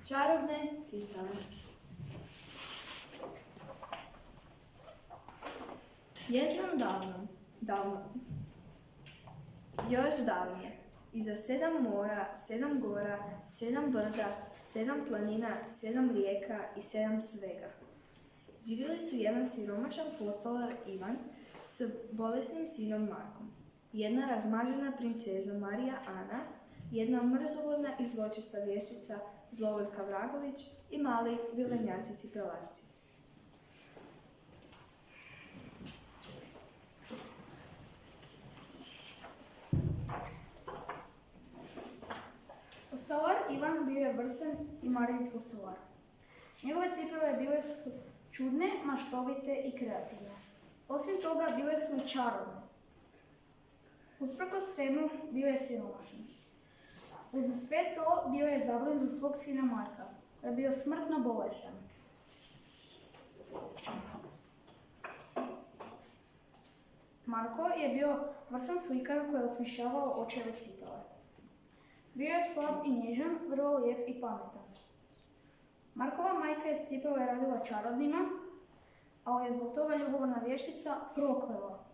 Čarobne cipele. Jednom davno, još davnije, iza 7 mora, 7 gora, 7 brda, 7 planina, 7 rijeka i 7 svega. Živjeli su jedan siromašan postolar Ivan s bolesnim sinom Markom, jedna razmažena princeza Marija Ana, jedna mrzovoljna i zločesta vještica Zlovoljka Vragović i mali vilenjaci cipelarci. Postolar Ivan bio je vrsan i marljiv postolar. Njegove cipele bile su čudne, maštovite i kreativne. Osim toga, bile su i čarobne. Usprkos svemu, bio je siromašan. Uz sve to, bio je zabrinut za svog sina Marka, koji je bio smrtno bolestan. Marko je bio vrsan slikar koji je osmišljavao očeve cipele. Bio je slab i nježan, vrlo lijep i pametan. Markova majka je cipele radila čarobnima, ali je zbog toga ljubavna vještica proklela.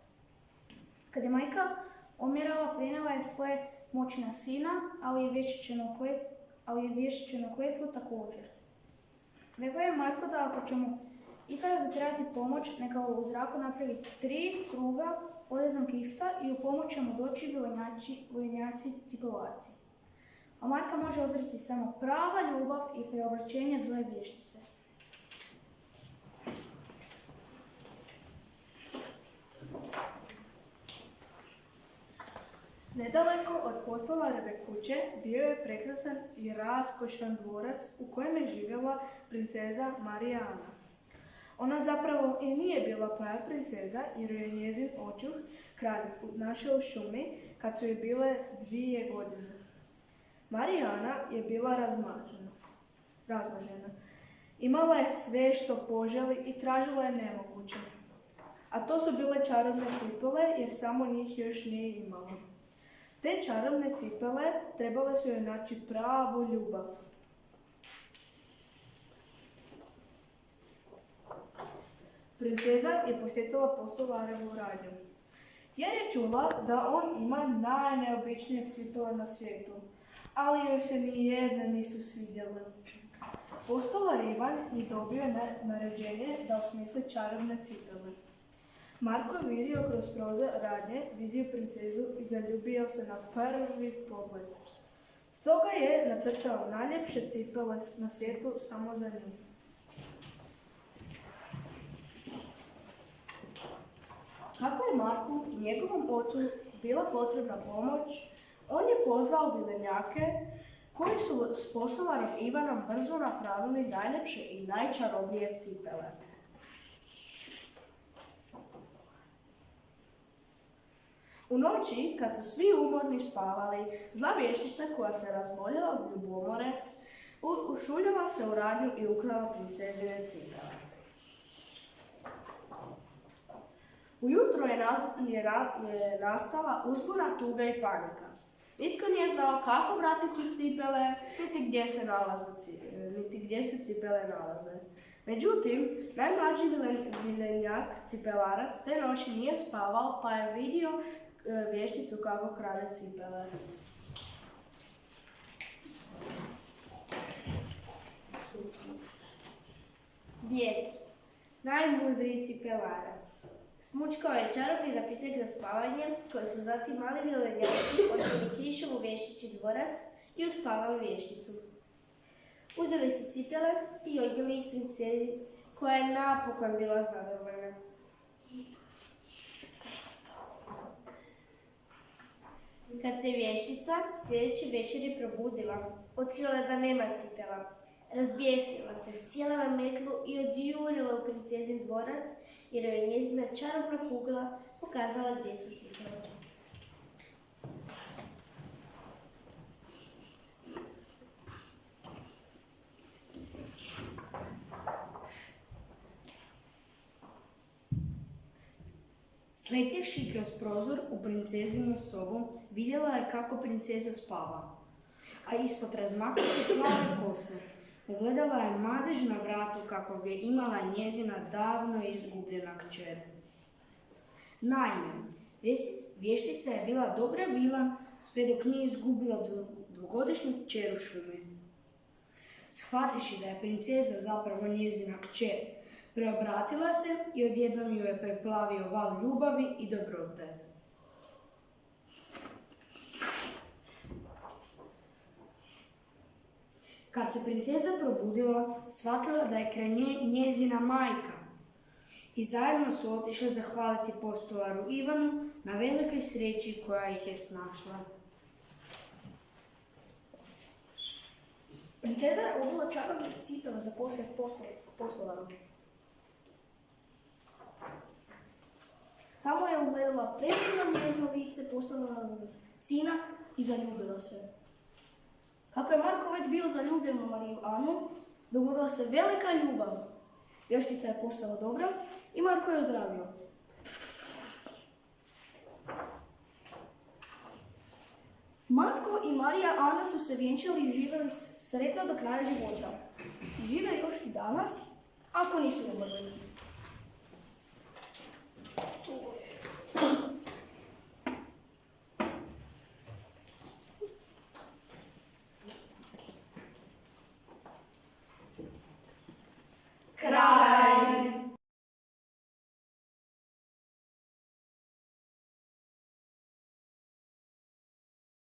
Kad je majka umirala, prenijela je svoje moći na sina, ali je vještičenu kletvu također. Rekao je Marko da ako će mu ikada zatrebati pomoć, neka u zraku napravi 3 kruga podeznog ista i u pomoć će mu doći vilenjaci cipelarci. A Marka može ozreti samo prava ljubav i preobraćenje zle vještice. Nedaleko od postolareve kuće bio je prekrasan i raskošan dvorac u kojem je živjela princeza Marija Ana. Ona zapravo i nije bila prava princeza jer je njezin očuh kralj našao u šumi kad su joj bile 2 godine. Marijana je bila razmažena. Imala je sve što poželi i tražila je nemoguće. A to su bile čarobne cipele jer samo njih još nije imala. Te čarobne cipele trebale su joj naći pravu ljubav. Princeza je posjetila postolarevu radnju, jer je čula da on ima najneobičnije cipele na svijetu, ali joj se ni jedne nisu svidjele. Postolar Ivan je dobio naređenje da osmisli čarobne cipele. Marko je vidio kroz prozor radnje, vidio princezu i zaljubio se na prvi pogled. Stoga je nacrtao najljepše cipele na svijetu samo za nju. Kako je Marku i njegovom ocu bila potrebna pomoć, on je pozvao vilenjake koji su s postolarom Ivanom brzo napravili najljepše i najčarobnije cipele. U noći, kad su svi umorni spavali, zla vještica koja se razboljela od ljubomore, ušuljala se u radnju i ukrala princezine cipele. Ujutro je nastala uzbuna, tuga i panika. Nitko nije znao kako vratiti cipele, niti gdje se cipele nalaze. Međutim, najmlađi vilenjak cipelarac te noći nije spavao, pa je vidio vješticu kako krade cipele. Djed, najmudriji cipelarac. Smučkao je čarobni napitak za spavanje, koji su zatim mali vilenjaci odveli krišom u vještići dvorac i uspavali vješticu. Uzeli su cipele i odnijeli ih princezi, koja je napokon bila zadovoljna. Kad se vještica sljedeće večeri probudila, otkrila da nema cipela. Razbijesnila se, sjela na metlu i odjurila u princezin dvorac, jer je njezina čarobna kugla pokazala gdje su cipele. Sletjevši kroz prozor u princezinu sobu, vidjela je kako princeza spava, a ispod razmaknute plave kose ugledala je madež na vratu kakvog je imala njezina davno izgubljena kćer. Naime, vještica je bila dobra vila sve dok nije izgubila dvogodišnju kćer u šumi. Shvatiši da je princeza zapravo njezina kćer, preobratila se i odjednom ju je preplavio val ljubavi i dobrote. Kad se princeza probudila, shvatila da je kraj nje njezina majka i zajedno su otišle zahvaliti postolaru Ivanu na velikoj sreći koja ih je snašla. Princeza je obula čarobne cipele za posjet postolaru. Tamo je ugledala predivno njezno lice postolarovog sina i zaljubila se. Kako je Marko već bio zaljubljen u Mariju Anu, dogodila se velika ljubav. Vještica je postala dobra i Marko je ozdravio. Marko i Marija Ana su se vjenčali i živjeli sretno do kraja života. Žive još i danas, ako nisu umrli.